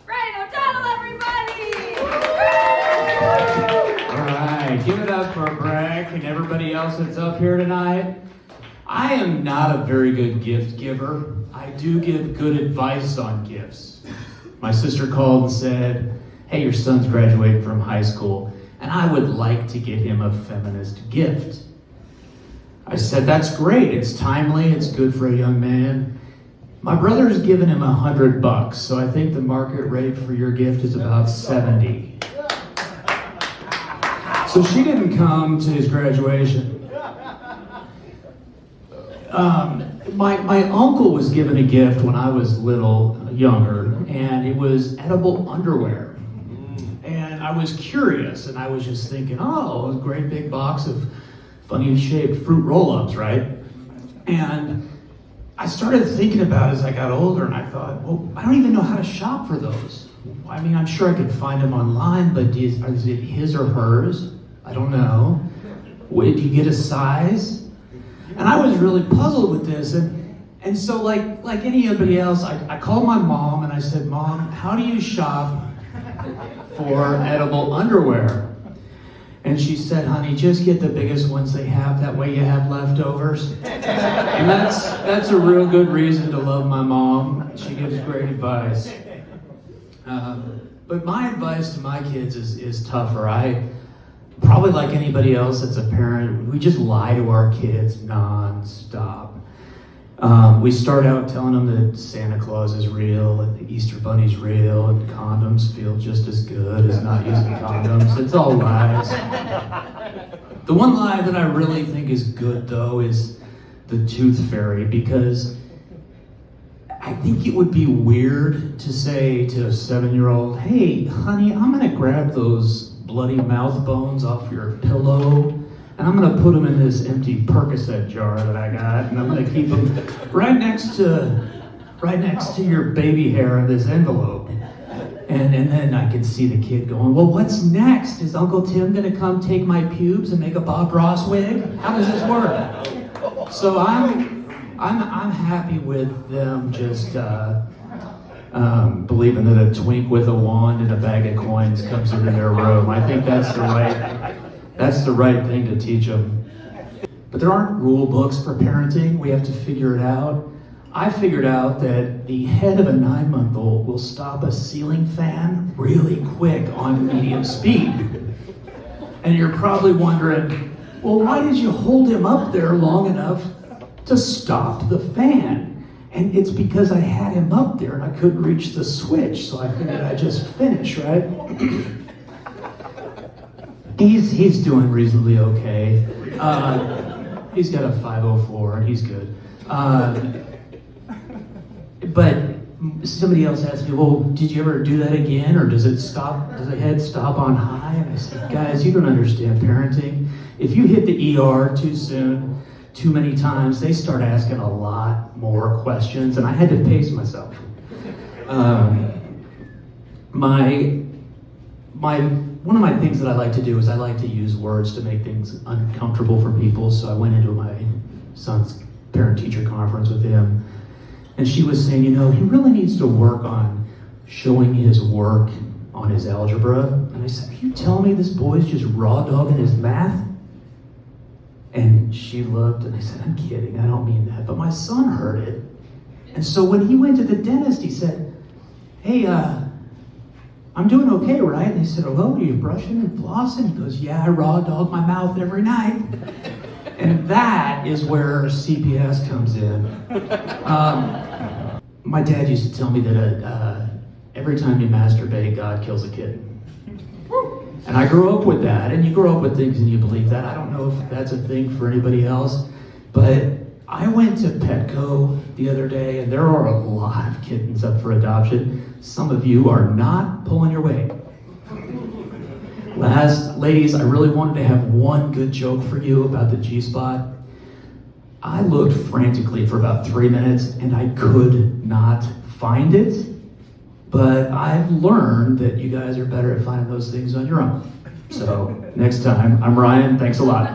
Brian O'Donnell, everybody! All right, give it up for Bragg and everybody else that's up here tonight. I am not a very good gift giver. I do give good advice on gifts. My sister called and said, hey, your son's graduating from high school, and I would like to get him a feminist gift. I said, that's great, it's timely, it's good for a young man. My brother's given him $100, so I think the market rate for your gift is about 70. So she didn't come to his graduation. My uncle was given a gift when I was younger, and it was edible underwear. And I was curious, and I was just thinking, oh, a great big box of funny shaped fruit roll-ups, right? And I started thinking about it as I got older, and I thought, well, I don't even know how to shop for those. I mean, I'm sure I could find them online, but is it his or hers? I don't know. Do you get a size? And I was really puzzled with this, and so like anybody else, I called my mom and I said, Mom, how do you shop for edible underwear? And she said, honey, just get the biggest ones they have, that way you have leftovers. And that's a real good reason to love my mom. She gives great advice. But my advice to my kids is tougher. I probably like anybody else that's a parent, we just lie to our kids nonstop. We start out telling them that Santa Claus is real and the Easter Bunny's real and condoms feel just as good as not using condoms. It's all lies. The one lie that I really think is good though is the tooth fairy, because I think it would be weird to say to a 7-year-old, hey honey, I'm gonna grab those bloody mouth bones off your pillow, and I'm gonna put them in this empty Percocet jar that I got, and I'm gonna keep them right next to your baby hair in this envelope. And then I can see the kid going, well, what's next? Is Uncle Tim gonna come take my pubes and make a Bob Ross wig? How does this work? So I'm happy with them just believing that a twink with a wand and a bag of coins comes into their room. I think that's the right thing to teach them. But there aren't rule books for parenting. We have to figure it out. I figured out that the head of a 9-month-old will stop a ceiling fan really quick on medium speed. And you're probably wondering, well, why did you hold him up there long enough to stop the fan? And it's because I had him up there and I couldn't reach the switch, so I figured I'd just finish, right? He's doing reasonably okay. He's got a 504 and he's good. But somebody else asked me, well, did you ever do that again, or does the head stop on high? And I said, guys, you don't understand parenting. If you hit the ER too soon, too many times, they start asking a lot more questions, and I had to pace myself. One of my things that I like to do is I like to use words to make things uncomfortable for people. So I went into my son's parent-teacher conference with him, and she was saying, he really needs to work on showing his work on his algebra. And I said, are you telling me this boy's just raw dogging his math? And she looked and I said, I'm kidding, I don't mean that. But my son heard it. And so when he went to the dentist, he said, hey, I'm doing okay, right? And he said, well, are you brushing and flossing? He goes, yeah, I raw dog my mouth every night. And that is where CPS comes in. My dad used to tell me that every time you masturbate, God kills a kid. And I grew up with that, and you grow up with things and you believe that. I don't know if that's a thing for anybody else, but I went to Petco the other day, and there are a lot of kittens up for adoption. Some of you are not pulling your weight. Ladies, I really wanted to have one good joke for you about the G-spot. I looked frantically for about 3 minutes, and I could not find it. But I've learned that you guys are better at finding those things on your own. So next time, I'm Ryan. Thanks a lot.